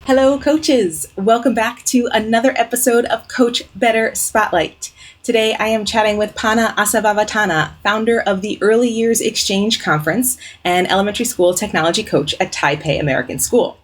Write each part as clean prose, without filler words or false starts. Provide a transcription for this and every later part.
Hello, coaches. Welcome back to another episode of Coach Better Spotlight. Today, I am chatting with Pana Asavavatana, founder of the Early Years Exchange Conference and elementary school technology coach at Taipei American School.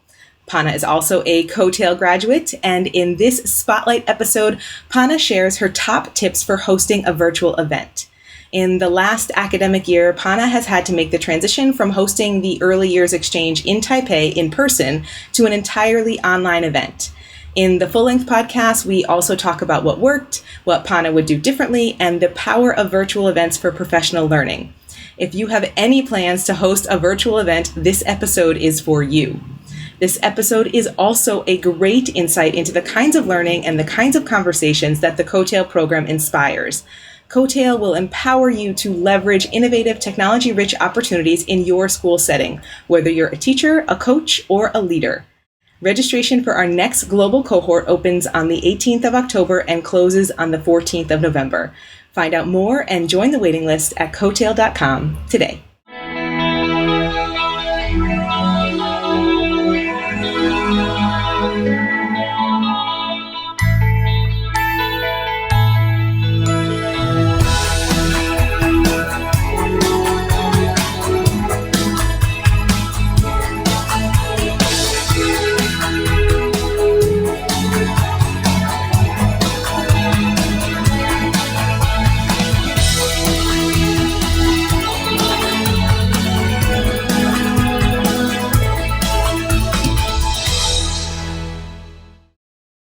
Pana is also a Coattail graduate, and in this Spotlight episode, Pana shares her top tips for hosting a virtual event. In the last academic year, Pana has had to make the transition from hosting the Early Years Exchange in Taipei in person to an entirely online event. In the full-length podcast, we also talk about what worked, what Pana would do differently, and the power of virtual events for professional learning. If you have any plans to host a virtual event, this episode is for you. This episode is also a great insight into the kinds of learning and the kinds of conversations that the Coattail program inspires. Coattail will empower you to leverage innovative technology-rich opportunities in your school setting, whether you're a teacher, a coach, or a leader. Registration for our next global cohort opens on the 18th of October and closes on the 14th of November. Find out more and join the waiting list at coattail.com today.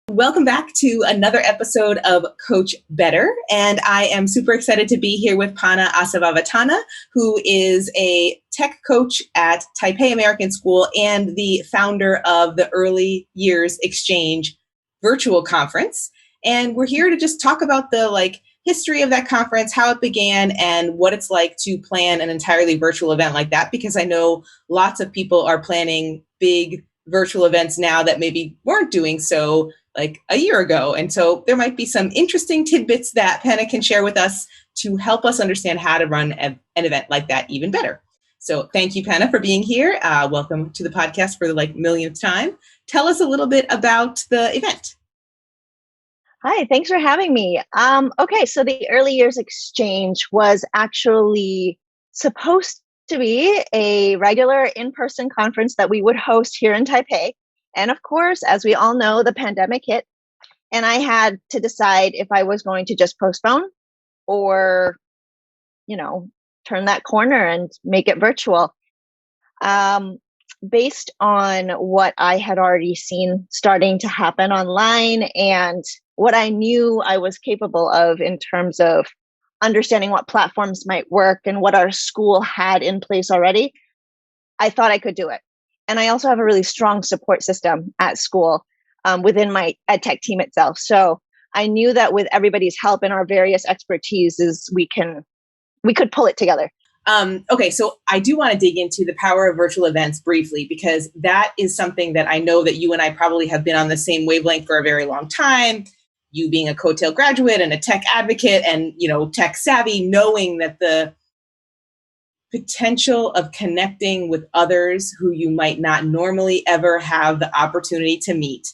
Welcome back to another episode of Coach Better, and I am super excited to be here with Pana Asavavatana, who is a tech coach at Taipei American School and the founder of the Early Years Exchange virtual conference. And we're here to just talk about the history of that conference, how it began, and what it's like to plan an entirely virtual event like that, because I know lots of people are planning big virtual events now that maybe weren't doing so like a year ago. And so there might be some interesting tidbits that Pana can share with us to help us understand how to run an event like that even better. So thank you, Pana, for being here. Welcome to the podcast for the millionth time. Tell us a little bit about the event. Hi, thanks for having me. Okay, so the Early Years Exchange was actually supposed to be a regular in-person conference that we would host here in Taipei. And of course, as we all know, the pandemic hit, and I had to decide if I was going to just postpone or, turn that corner and make it virtual. Based on what I had already seen starting to happen online and what I knew I was capable of in terms of understanding what platforms might work and what our school had in place already, I thought I could do it. And I also have a really strong support system at school within my EdTech team itself. So I knew that with everybody's help and our various expertises, we could pull it together. Okay, so I do want to dig into the power of virtual events briefly, because that is something that I know that you and I probably have been on the same wavelength for a very long time. You being a Coattail graduate and a tech advocate and, tech savvy, knowing that the potential of connecting with others who you might not normally ever have the opportunity to meet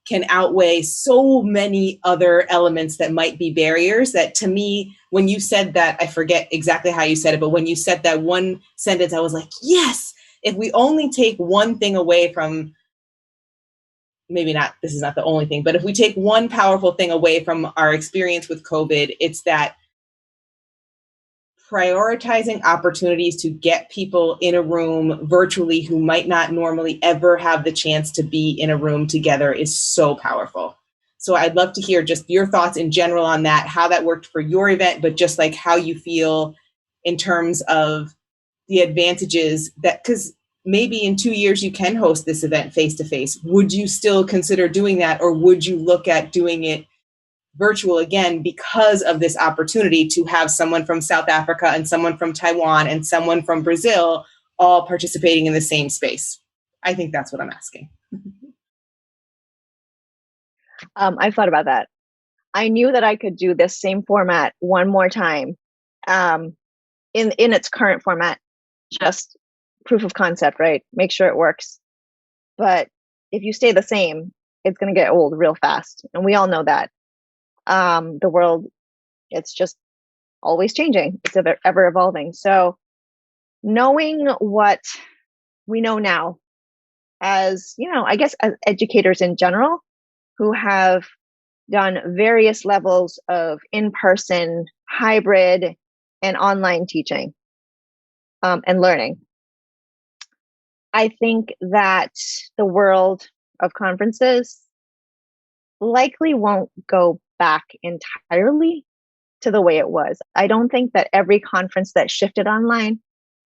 can outweigh so many other elements that might be barriers. That to me, when you said that, I forget exactly how you said it, but when you said that one sentence, I was like, yes, if we only take one thing away from, maybe not, this is not the only thing, but if we take one powerful thing away from our experience with COVID, it's that prioritizing opportunities to get people in a room virtually who might not normally ever have the chance to be in a room together is so powerful. So I'd love to hear just your thoughts in general on that, how that worked for your event, but just how you feel in terms of the advantages that, because maybe in 2 years you can host this event face to face. Would you still consider doing that, or would you look at doing it virtual again because of this opportunity to have someone from South Africa and someone from Taiwan and someone from Brazil all participating in the same space? I think that's what I'm asking. I've thought about that. I knew that I could do this same format one more time in its current format, just proof of concept, right? Make sure it works. But if you stay the same, it's going to get old real fast. And we all know that. The world, it's just always changing. It's ever evolving. So knowing what we know now as, I guess as educators in general who have done various levels of in-person, hybrid, and online teaching and learning. I think that the world of conferences likely won't go back entirely to the way it was. I don't think that every conference that shifted online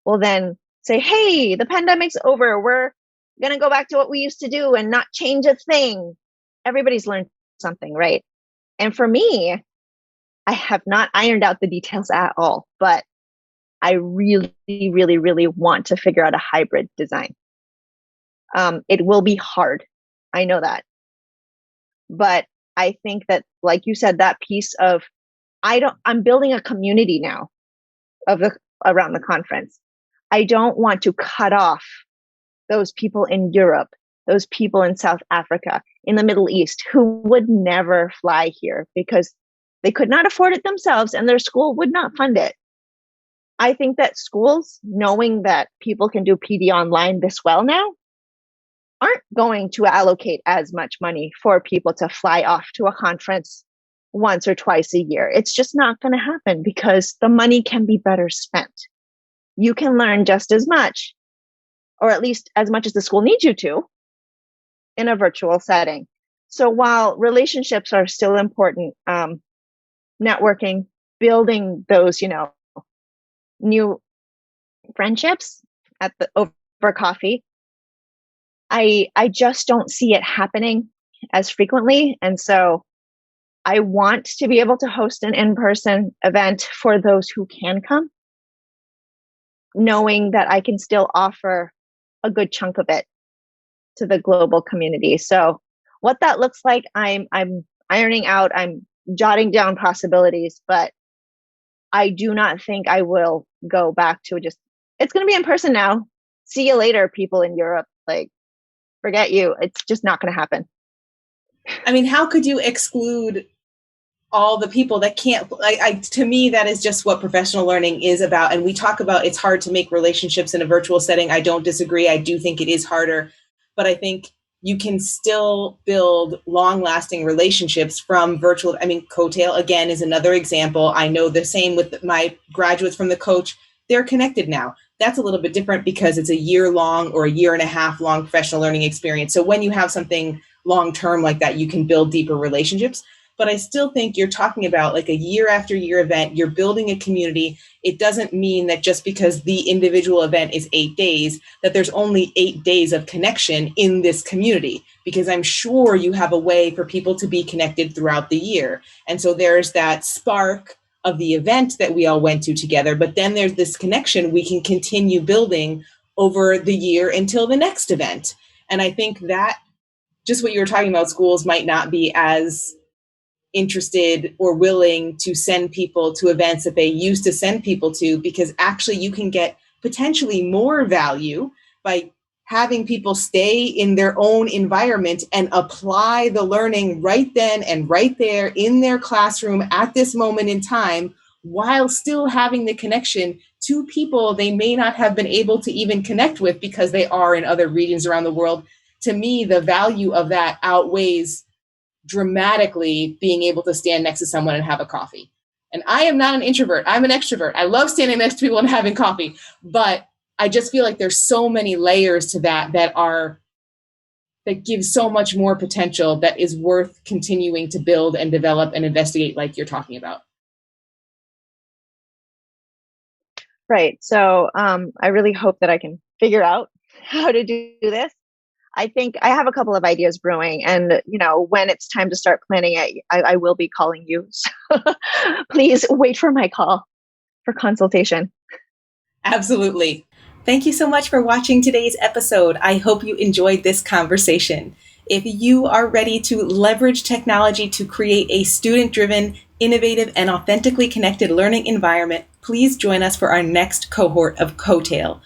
will then say, hey, the pandemic's over. We're going to go back to what we used to do and not change a thing. Everybody's learned something, right? And for me, I have not ironed out the details at all, but I really, really, really want to figure out a hybrid design. It will be hard. I know that. But I think that, like you said, that piece of, I'm building a community now around the conference. I don't want to cut off those people in Europe, those people in South Africa, in the Middle East, who would never fly here because they could not afford it themselves and their school would not fund it. I think that schools, knowing that people can do PD online this well now, aren't going to allocate as much money for people to fly off to a conference once or twice a year. It's just not going to happen because the money can be better spent. You can learn just as much, or at least as much as the school needs you to, in a virtual setting. So while relationships are still important, networking, building those, new friendships over coffee, I just don't see it happening as frequently. And so I want to be able to host an in-person event for those who can come, knowing that I can still offer a good chunk of it to the global community. So what that looks like, I'm ironing out, I'm jotting down possibilities, but I do not think I will go back to it's going to be in person now. See you later, people in Europe. Like, forget you. It's just not going to happen. I mean, how could you exclude all the people that can't? To me, that is just what professional learning is about. And we talk about it's hard to make relationships in a virtual setting. I don't disagree. I do think it is harder, but I think you can still build long-lasting relationships from virtual. I mean, Coattail, again, is another example. I know the same with my graduates from the coach. They're connected now. That's a little bit different because it's a year-long or a year-and-a-half-long professional learning experience. So when you have something long-term like that, you can build deeper relationships. But I still think you're talking about like a year after year event, you're building a community. It doesn't mean that just because the individual event is 8 days, that there's only 8 days of connection in this community, because I'm sure you have a way for people to be connected throughout the year. And so there's that spark of the event that we all went to together, but then there's this connection we can continue building over the year until the next event. And I think that just what you were talking about, schools might not be as interested or willing to send people to events that they used to send people to, because actually you can get potentially more value by having people stay in their own environment and apply the learning right then and right there in their classroom at this moment in time, while still having the connection to people they may not have been able to even connect with because they are in other regions around the world. To me, the value of that outweighs dramatically being able to stand next to someone and have a coffee. And I am not an introvert. I'm an extrovert. I love standing next to people and having coffee, but I just feel like there's so many layers to that give so much more potential that is worth continuing to build and develop and investigate, like you're talking about. Right. So I really hope that I can figure out how to do this. I think I have a couple of ideas brewing, and when it's time to start planning it, I will be calling you. So please wait for my call for consultation. Absolutely. Thank you so much for watching today's episode. I hope you enjoyed this conversation. If you are ready to leverage technology to create a student-driven, innovative, and authentically connected learning environment, please join us for our next cohort of Coattail.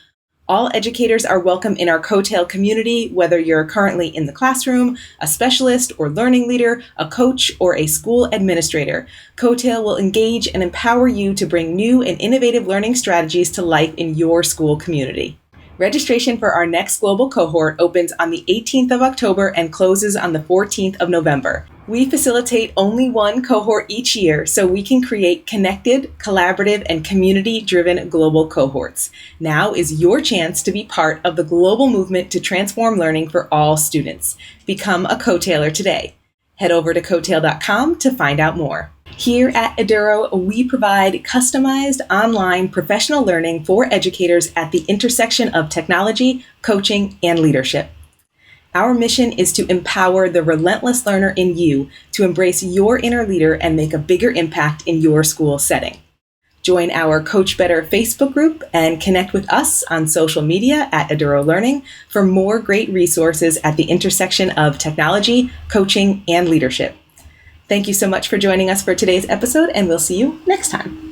All educators are welcome in our Coattail community, whether you're currently in the classroom, a specialist or learning leader, a coach, or a school administrator. Coattail will engage and empower you to bring new and innovative learning strategies to life in your school community. Registration for our next global cohort opens on the 18th of October and closes on the 14th of November. We facilitate only one cohort each year so we can create connected, collaborative, and community-driven global cohorts. Now is your chance to be part of the global movement to transform learning for all students. Become a Coattailer today. Head over to coattail.com to find out more. Here at Eduro, we provide customized online professional learning for educators at the intersection of technology, coaching, and leadership. Our mission is to empower the relentless learner in you to embrace your inner leader and make a bigger impact in your school setting. Join our Coach Better Facebook group and connect with us on social media at Eduro Learning for more great resources at the intersection of technology, coaching, and leadership. Thank you so much for joining us for today's episode, and we'll see you next time.